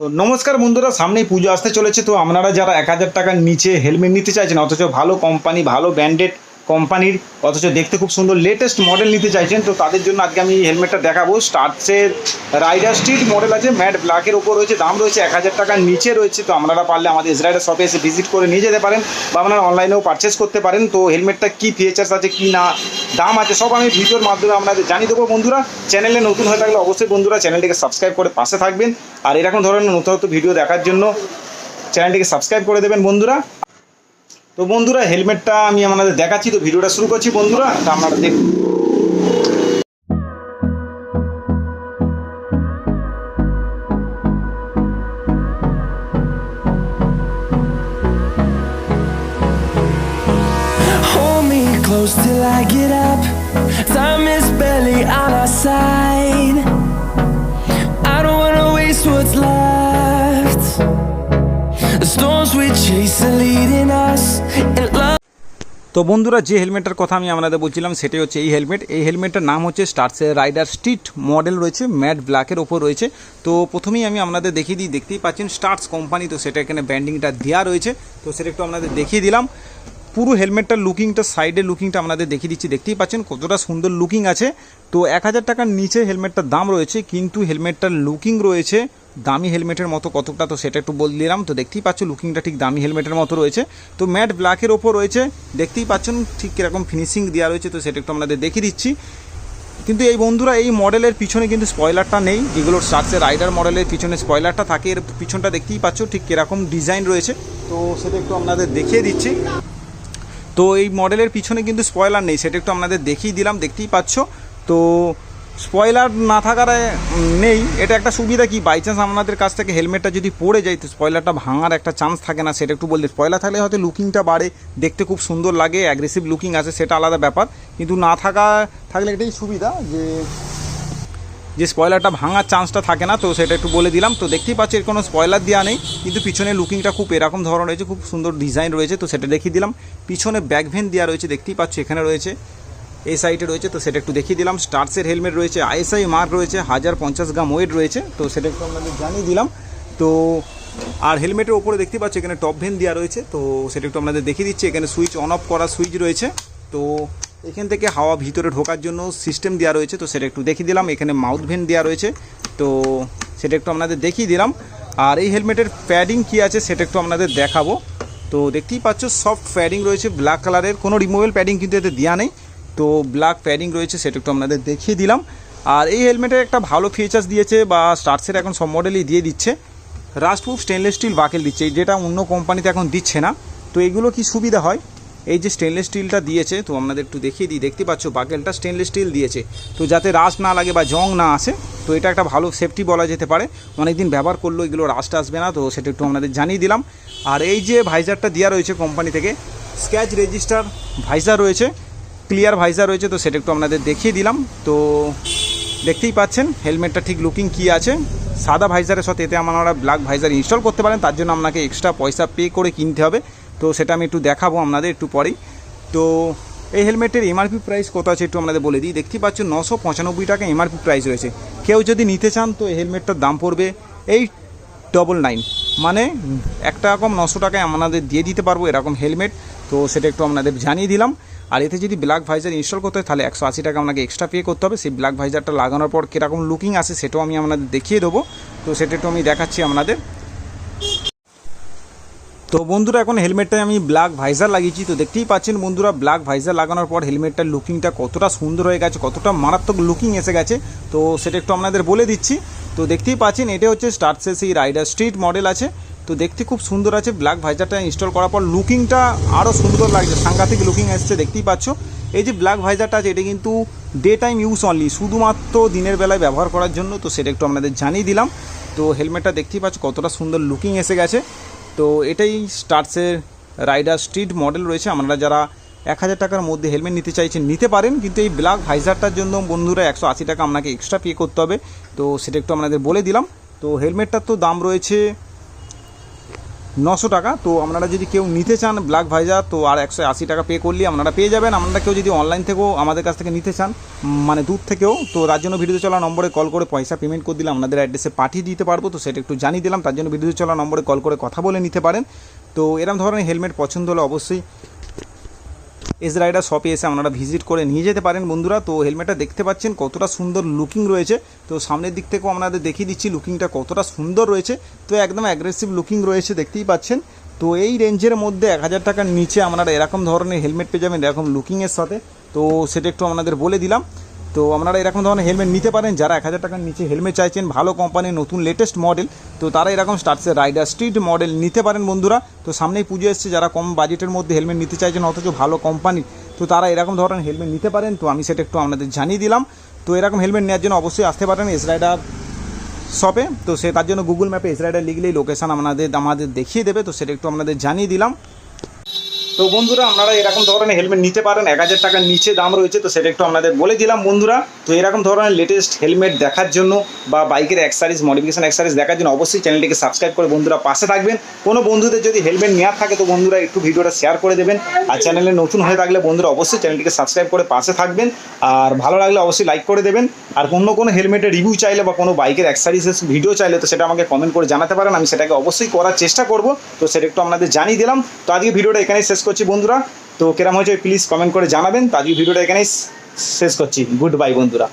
তো নমস্কার বন্ধুরা, সামনেই পুজো আসতে চলেছে। তো আপনারা যারা 1000 টাকার নিচে হেলমেট নিতে চাইছেন, অথচ ভালো কোম্পানি, ভালো ব্র্যান্ডেড কোম্পানির, অথচ দেখতে খুব সুন্দর লেটেস্ট মডেল নিতে চাইছেন, তো তাদের জন্য আজকে আমি এই হেলমেটটা দেখাবো। স্টার্টসের রাইডার স্ট্রিট মডেল আছে, ম্যাট ব্ল্যাকের ওপর রয়েছে, দাম রয়েছে 1000 টাকার নিচে রয়েছে। তো আপনারা পারলে আমাদের ইসরায়েলের শপে এসে ভিজিট করে নিয়ে যেতে পারেন, বা আপনারা অনলাইনেও পারচেস করতে পারেন। তো হেলমেটটা কী ফিচার্স আছে, কী না দাম আছে, সব আমি ভিডিওর মাধ্যমে আপনাদের জানিয়ে দেবো। বন্ধুরা, চ্যানেলে নতুন হয়ে থাকলে অবশ্যই বন্ধুরা চ্যানেলটিকে সাবস্ক্রাইব করে পাশে থাকবেন, আর এরকম ধরনের নতুন নতুন ভিডিও দেখার জন্য চ্যানেলটিকে সাবস্ক্রাইব করে দেবেন বন্ধুরা। তো বন্ধুরা, হেলমেটটা আমি আপনাদের দেখাচ্ছি। তো ভিডিওটা শুরু করছি বন্ধুরা, তা আপনারা দেখুন। Hold me close till I get up. Time is barely on our side. I don't wanna waste what's left. The storms we chase are leading us, and love. তো বন্ধুরা, যে হেলমেটটার কথা আমি আপনাদের বলছিলাম সেটাই হচ্ছে এই হেলমেট। এই হেলমেটটার নাম হচ্ছে স্টার্টসের রাইডার স্ট্রিট মডেল রয়েছে, ম্যাট ব্ল্যাকের ওপর রয়েছে। তো প্রথমেই আমি আপনাদের দেখিয়ে দিই, দেখতেই পাচ্ছেন স্টার্টস কোম্পানি, তো সেটা এখানে ব্র্যান্ডিংটা দেওয়া রয়েছে। তো সেটা একটু আপনাদের দেখিয়ে দিলাম। পুরো হেলমেটটার লুকিংটা, সাইডের লুকিংটা আপনাদের দেখিয়ে দিচ্ছি। দেখতেই পাচ্ছেন কতটা সুন্দর লুকিং আছে। তো 1000 টাকার নিচে হেলমেটটার দাম রয়েছে, কিন্তু হেলমেটটার লুকিং রয়েছে দামি হেলমেটের মতো। কতটা, তো সেটা একটু বলে দিলাম। তো দেখতেই পাচ্ছ লুকিংটা ঠিক দামি হেলমেটের মতো রয়েছে। তো ম্যাট ব্ল্যাকের ওপর রয়েছে, দেখতেই পাচ্ছেন ঠিক কীরকম ফিনিশিং দেওয়া রয়েছে। তো সেটা একটু আপনাদের দেখিয়ে দিচ্ছি। কিন্তু এই বন্ধুরা, এই মডেলের পিছনে কিন্তু স্পয়লারটা নেই, যেগুলো স্টার্টসের রাইডার মডেলের পিছনে স্পয়লারটা থাকে। এর পিছনটা দেখতেই পাচ্ছ ঠিক কীরকম ডিজাইন রয়েছে। তো সেটা একটু আপনাদের দেখিয়ে দিচ্ছি। তো এই মডেলের পিছনে কিন্তু স্পয়লার নেই, সেটা একটু আপনাদের দেখিয়ে দিলাম। দেখতেই পাচ্ছ। তো স্পয়লার না থাকার নেই, এটা একটা সুবিধা। কি বাই চান্স আপনাদের কাছ থেকে হেলমেটটা যদি পড়ে যায়, তো স্পয়লারটা ভাঙার একটা চান্স থাকে না, সেটা একটু বলতে। স্পয়লার থাকলে হয়তো লুকিংটা বাড়ে, দেখতে খুব সুন্দর লাগে, অ্যাগ্রেসিভ লুকিং আছে, সেটা আলাদা ব্যাপার। কিন্তু না থাকলে এটাই সুবিধা যে স্পয়লারটা ভাঙার চান্সটা থাকে না। তো সেটা একটু বলে দিলাম। তো দেখতেই পাচ্ছি এর কোনো স্পয়লার দেওয়া নেই, কিন্তু পিছনে লুকিংটা খুব এরকম ধরনের রয়েছে, খুব সুন্দর ডিজাইন রয়েছে। তো সেটা দেখিয়ে দিলাম। পিছনে ব্যাক ভেন দেওয়া রয়েছে, দেখতেই পাচ্ছি এখানে রয়েছে, এই সাইডে রয়েছে। তো সেটা একটু দেখিয়ে দিলাম। স্টার্টসের হেলমেট রয়েছে, আইএসআই মার্ক রয়েছে, 1050 গ্রাম ওয়েট রয়েছে। তো সেটা একটু আপনাদের জানিয়ে দিলাম। তো আর হেলমেটের ওপরে দেখতে পাচ্ছি এখানে টপ ভেন দেওয়া রয়েছে। তো সেটা একটু আপনাদের দেখিয়ে দিচ্ছি। এখানে সুইচ অন অফ করা সুইচ রয়েছে। তো এখান থেকে হাওয়া ভিতরে ঢোকার জন্য সিস্টেম দেওয়া রয়েছে। তো সেটা একটু দেখিয়ে দিলাম। এখানে মাউথ ভেন দেওয়া রয়েছে। তো সেটা একটু আপনাদের দেখিয়ে দিলাম। আর এই হেলমেটের প্যাডিং কী আছে সেটা একটু আপনাদের দেখাবো। তো দেখতেই পাচ্ছ সফট প্যাডিং রয়েছে ব্ল্যাক কালারের, কোনো রিমুভেবল প্যাডিং কিন্তু এতে দেওয়া নেই। তো ব্ল্যাক প্যাডিং রয়েছে, সেটা একটু আপনাদের দেখিয়ে দিলাম। আর এই হেলমেটের একটা ভালো ফিচার্স দিয়েছে, বা স্টার্টসের এখন সব মডেলই দিয়ে দিচ্ছে, রাস্টপ্রুফ স্টেনলেস স্টিল বাকেল দিচ্ছে, যেটা অন্য কোম্পানিতে এখন দিচ্ছে না। তো এগুলো কি সুবিধা হয়, এই যে স্টেনলেস স্টিলটা দিয়েছে, তো আপনাদের একটু দেখিয়ে দিই। দেখতে পাচ্ছ বাকেলটা স্টেনলেস স্টিল দিয়েছে, তো যাতে রাস্ট না লাগে বা জং না আসে। তো এটা একটা ভালো সেফটি বলা যেতে পারে। অনেক দিন ব্যবহার করলেও এগুলো রাস্ট আসবে না। তো সেটা একটু আপনাদের জানিয়ে দিলাম। আর এই যে ভাইজারটা দেওয়া রয়েছে কোম্পানি থেকে, স্ক্র্যাচ রেজিস্টার ভাইজার রয়েছে, ক্লিয়ার ভাইজার রয়েছে। তো সেটা একটু আপনাদের দেখিয়ে দিলাম। তো দেখতেই পাচ্ছেন হেলমেটটা ঠিক লুকিং কী আছে। সাদা ভাইজারের সাথে এতে আপনারা ব্ল্যাক ভাইজার ইনস্টল করতে পারেন, তার জন্য আপনাকে এক্সট্রা পয়সা পে করে কিনতে হবে। তো সেটা আমি একটু দেখাবো আপনাদের একটু পরেই। তো এই হেলমেটের এমআরপি প্রাইস কত আছে একটু আপনাদের বলে দিই। দেখতেই পাচ্ছ 995 টাকা এমআরপি প্রাইস রয়েছে। কেউ যদি নিতে চান, তো এই হেলমেটটার দাম পড়বে 899, মানে একটা রকম 900 টাকায় আপনাদের দিয়ে দিতে পারবো এরকম হেলমেট। তো সেটা একটু আপনাদের জানিয়ে দিলাম। আর এতে যদি ব্ল্যাক ভাইজার ইনস্টল করতে হয়, তাহলে 180 টাকা আপনাকে এক্সট্রা পে করতে হবে। সেই ব্ল্যাক ভাইজারটা লাগানোর পর কীরকম লুকিং আসে সেটাও আমি আপনাদের দেখিয়ে দেবো। তো সেটা একটু আমি দেখাচ্ছি আপনাদের। তো বন্ধুরা, এখন হেলমেটটায় আমি ব্ল্যাক ভাইজার লাগিয়েছি। তো দেখতেই পাচ্ছেন বন্ধুরা, ব্ল্যাক ভাইজার লাগানোর পর হেলমেটটার লুকিংটা কতটা সুন্দর হয়ে গেছে, কতটা মারাত্মক লুকিং এসে গেছে। তো সেটা একটু আপনাদের বলে দিচ্ছি। তো দেখতেই পাচ্ছেন এটা হচ্ছে স্টার্টসের সেই রাইডার স্ট্রিট মডেল আছে। তো দেখতে খুব সুন্দর আছে। ব্ল্যাক ভাইজারটা ইনস্টল করার পর লুকিংটা আরও সুন্দর লাগছে, সাংঘাতিক লুকিং আসছে। দেখতেই পাচ্ছ এই যে ব্ল্যাক ভাইজারটা আছে, এটা কিন্তু ডে টাইম ইউজ অনলি, শুধুমাত্র দিনের বেলায় ব্যবহার করার জন্য। তো সেটা একটু আপনাদের জানিয়ে দিলাম। তো হেলমেটটা দেখতেই পাচ্ছ কতটা সুন্দর লুকিং এসে গেছে। তো এটাই স্টার্টসের রাইডার স্ট্রিট মডেল রয়েছে। আপনারা যারা 1000 টাকার মধ্যে হেলমেট নিতে চাইছেন নিতে পারেন, কিন্তু এই ব্ল্যাক ভাইজারটার জন্য বন্ধুরা 180 টাকা আপনাকে এক্সট্রা পে করতে হবে। তো সেটা একটু আপনাদের বলে দিলাম। তো হেলমেটটার তো দাম রয়েছে 900 টাকা। তো আপনারা যদি কেউ নিতে চান ব্ল্যাক ভাইজার তো আর 180 টাকা পে করলে আপনারা পেয়ে যাবেন। আপনারা কেউ যদি অনলাইন থেকেও আমাদের কাছ থেকে নিতে চান মানে দূর থেকেও, তো তার জন্য ভিডিওতে চলা নম্বরে কল করে পয়সা পেমেন্ট করে দিলে আপনাদের অ্যাড্রেসে পাঠিয়ে দিতে পারবো। তো সেটা একটু জানিয়ে দিলাম, তার জন্য ভিডিওতে চলা নম্বরে কল করে কথা বলে নিতে পারেন। তো এরকম ধরনের হেলমেট পছন্দ হলে অবশ্যই এজ রাইডার শপে এসে আপনারা ভিজিট করে নিয়ে যেতে পারেন বন্ধুরা। তো হেলমেটটা দেখতে পাচ্ছেন কতটা সুন্দর লুকিং রয়েছে। তো সামনের দিক থেকেও আপনাদের দেখিয়ে দিচ্ছি লুকিংটা কতটা সুন্দর রয়েছে। তো একদম অ্যাগ্রেসিভ লুকিং রয়েছে, দেখতেই পাচ্ছেন। তো এই রেঞ্জের মধ্যে 1000 টাকার নিচে আপনারা এরকম ধরনের হেলমেট পেয়ে যাবেন এরকম লুকিংয়ের সাথে। তো সেটা একটু আপনাদের বলে দিলাম। তো আপনারা এরকম ধরনের হেলমেট নিতে পারেন। যারা 1000 টাকার নিচে হেলমেট চাইছেন ভালো কোম্পানির নতুন লেটেস্ট মডেল, তো তারা এরকম স্টার্টসের রাইডার স্ট্রিট মডেল নিতে পারেন বন্ধুরা। তো সামনেই পুজো এসছে, যারা কম বাজেটের মধ্যে হেলমেট নিতে চাইছেন অথচ ভালো কোম্পানি, তো তারা এরকম ধরনের হেলমেট নিতে পারেন। তো আমি সেটা একটু আপনাদের জানিয়ে দিলাম। তো এরকম হেলমেট নেওয়ার জন্য অবশ্যই আসতে পারেন এজ রাইডার শপে। তো সে তার জন্য গুগল ম্যাপে এজ রাইডার লিখলেই লোকেশান আমাদের দেখিয়ে দেবে। তো সেটা একটু আপনাদের জানিয়ে দিলাম। তো বন্ধুরা আপনারা এরকম ধরনের হেলমেট নিতে পারেন, 1000 টাকার নিচে দাম রয়েছে। তো সেটা একটু আপনাদের বলে দিলাম বন্ধুরা। তো এরকম ধরনের লেটেস্ট হেলমেট দেখার জন্য বা বাইকের অ্যাক্সেসরিজ মডিফিকেশন অ্যাক্সেসরিজ দেখার জন্য অবশ্যই চ্যানেলটিকে সাবস্ক্রাইব করে বন্ধুরা পাশে থাকবেন। কোনো বন্ধুদের যদি হেলমেট নেওয়ার থাকে তো বন্ধুরা একটু ভিডিওটা শেয়ার করে দেবেন। আর চ্যানেলে নতুন হয়ে থাকলে বন্ধুরা অবশ্যই চ্যানেলটিকে সাবস্ক্রাইব করে পাশে থাকবেন। আর ভালো লাগলে অবশ্যই লাইক করে দেবেন। আর কোনো হেলমেটের রিভিউ চাইলে বা কোনো বাইকের অ্যাক্সেসরিজের ভিডিও চাইলে তো সেটা আমাকে কমেন্ট করে জানাতে পারেন, আমি সেটাকে অবশ্যই করার চেষ্টা করব। তো সেটা একটু আপনাদের জানিয়ে দিলাম। তো আজকে ভিডিওটা এখানেই শেষ করছি বন্ধুরা। তো কেরম হয়েছে প্লিজ কমেন্ট করে জানাবেন। তো আজকে ভিডিওটা এখানেই শেষ করছি। গুড বাই বন্ধুরা।